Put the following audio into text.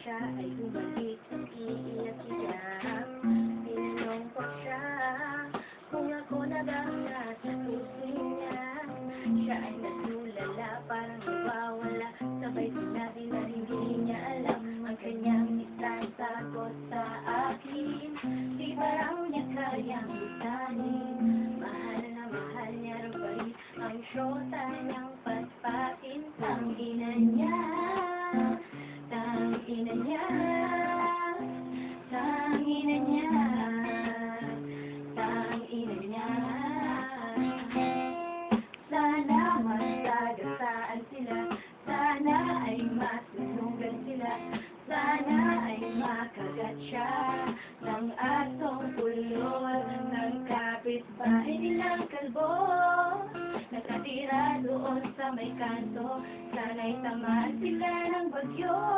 Siya ay bumalik ng iiyak siya. Tinalungkot siya kung ako na lang nasa puso niya. Siya ay nagulala, parang nawawala. Sabay sinabi na hindi niya alam ang kanyang isasagot sa akin. Di ba raw niya kayang lisanin? Mahal na mahal niya raw pa rin ang syota niyang paspakin. Tangina niya, tangina niya, tangina niya, tangina niya. Sana masagasaan sila, sana ay masunugan sila, sana ay makagat siya ng asong pulol ng kapitbahay nilang kalbo. Nakatira doon sa may kanto, sana'y tamaan sila ng bagyo.